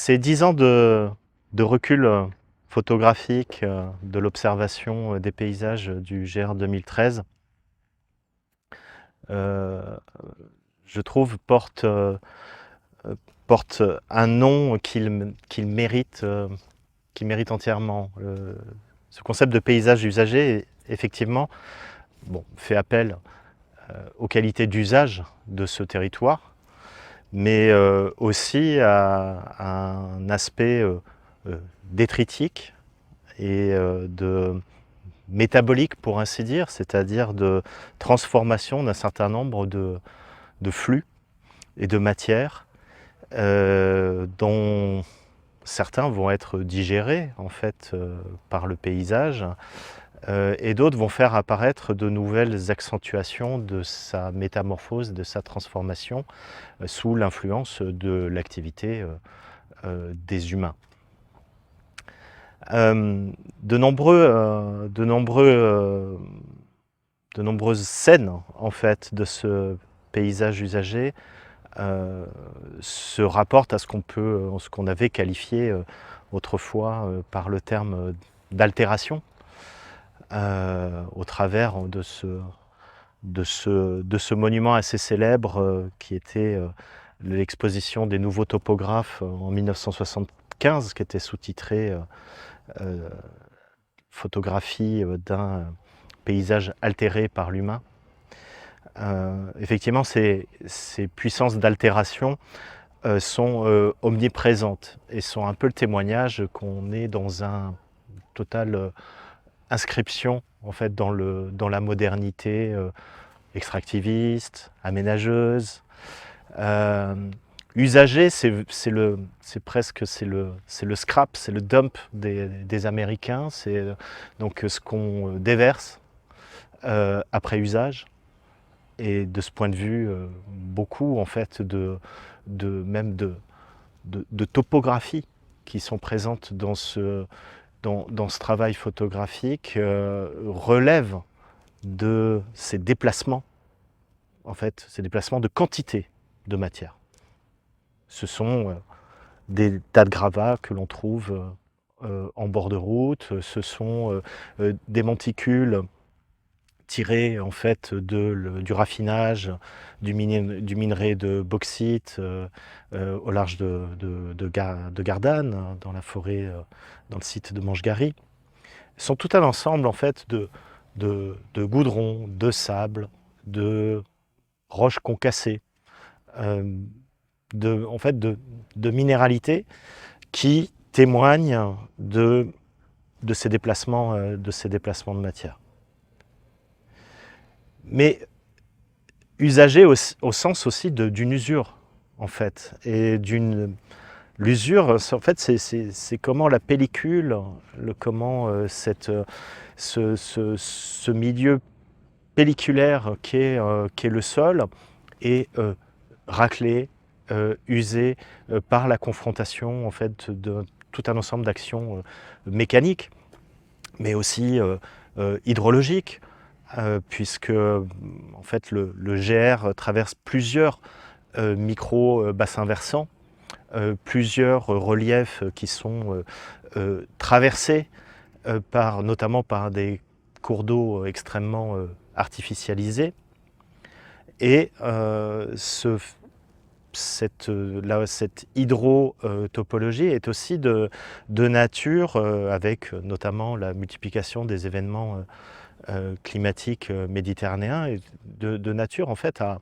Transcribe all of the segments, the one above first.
Ces 10 ans de recul photographique de l'observation des paysages du GR 2013, euh, je trouve, porte un nom qu'il mérite entièrement. Ce concept de paysage usagé, effectivement, bon, fait appel aux qualités d'usage de ce territoire, mais aussi à un aspect détritique et de métabolique, pour ainsi dire, c'est-à-dire de transformation d'un certain nombre de flux et de matières dont certains vont être digérés en fait par le paysage et d'autres vont faire apparaître de nouvelles accentuations de sa métamorphose, de sa transformation sous l'influence de l'activité des humains. De nombreuses scènes en fait de ce paysage usagé se rapportent à ce qu'on avait qualifié autrefois par le terme d'altération au travers de ce monument assez célèbre qui était l'exposition des nouveaux topographes en 1975, qui était sous-titré photographie d'un paysage altéré par l'humain. Effectivement, ces puissances d'altération sont omniprésentes et sont un peu le témoignage qu'on est dans un total inscription en fait dans la modernité extractiviste, aménageuse. Usager, c'est le scrap, c'est le dump des Américains, c'est donc ce qu'on déverse après usage. Et de ce point de vue, beaucoup en fait même de topographies qui sont présentes dans ce travail photographique relèvent de ces déplacements, en fait, ces déplacements de quantité de matière. Ce sont des tas de gravats que l'on trouve en bord de route, ce sont des monticules tirés en fait du raffinage, du minerai de bauxite au large de Gardanne, dans la forêt, dans le site de Manche-Gary. Sont tout un ensemble en fait de goudron, de sable, de roches concassées, de minéralité qui témoignent de ces déplacements de matière. Mais usagé au sens aussi d'une usure, en fait. Et l'usure, en fait, c'est comment la pellicule, comment ce milieu pelliculaire qu'est le sol est raclé, usé par la confrontation en fait, de tout un ensemble d'actions mécaniques, mais aussi hydrologiques, puisque en fait, le GR traverse plusieurs micro-bassins versants, plusieurs reliefs qui sont traversés notamment par des cours d'eau extrêmement artificialisés. Et cette hydrotopologie est aussi de nature, avec notamment la multiplication des événements climatiques méditerranéens, et de nature en fait à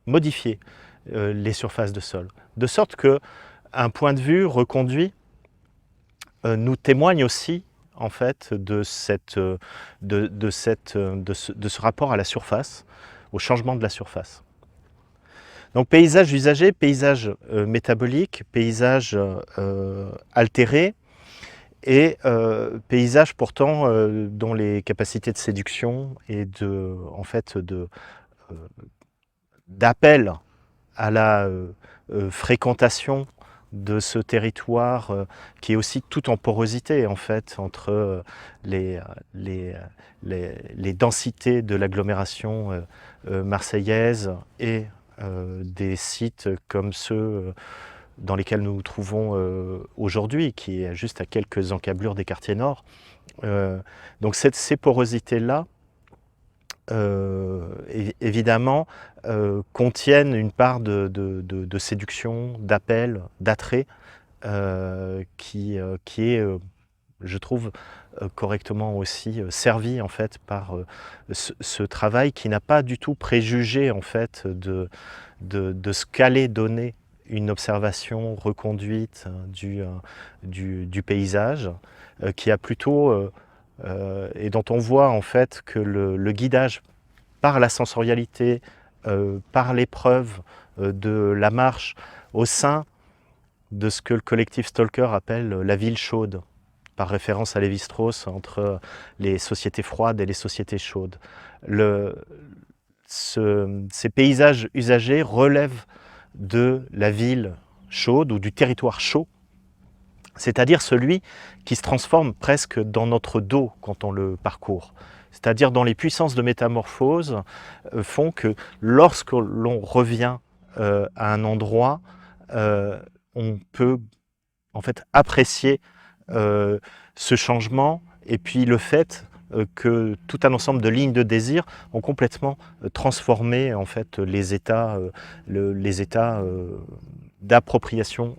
modifier les surfaces de sol. De sorte qu'un point de vue reconduit nous témoigne aussi en fait de ce rapport à la surface, au changement de la surface. Donc paysage usagé, paysage métabolique, paysage altéré, et paysage pourtant dont les capacités de séduction et d'appel à la fréquentation de ce territoire qui est aussi tout en porosité en fait entre les densités de l'agglomération marseillaise et des sites comme ceux dans lesquels nous nous trouvons aujourd'hui, qui est juste à quelques encablures des quartiers nord. Donc ces porosités-là, évidemment, contiennent une part de séduction, d'appel, d'attrait, qui est, je trouve, correctement aussi servi en fait par ce travail qui n'a pas du tout préjugé en fait de ce qu'allait donner une observation reconduite du paysage, qui a plutôt et dont on voit en fait que le guidage par la sensorialité, par l'épreuve de la marche au sein de ce que le collectif Stalker appelle la ville chaude, par référence à Lévi-Strauss, entre les sociétés froides et les sociétés chaudes. Ces paysages usagés relèvent de la ville chaude ou du territoire chaud, c'est-à-dire celui qui se transforme presque dans notre dos quand on le parcourt. C'est-à-dire dont les puissances de métamorphose font que lorsque l'on revient à un endroit, on peut en fait apprécier ce changement et puis le fait que tout un ensemble de lignes de désir ont complètement transformé en fait les états d'appropriation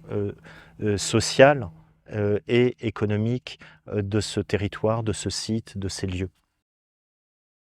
sociale et économique de ce territoire, de ce site, de ces lieux.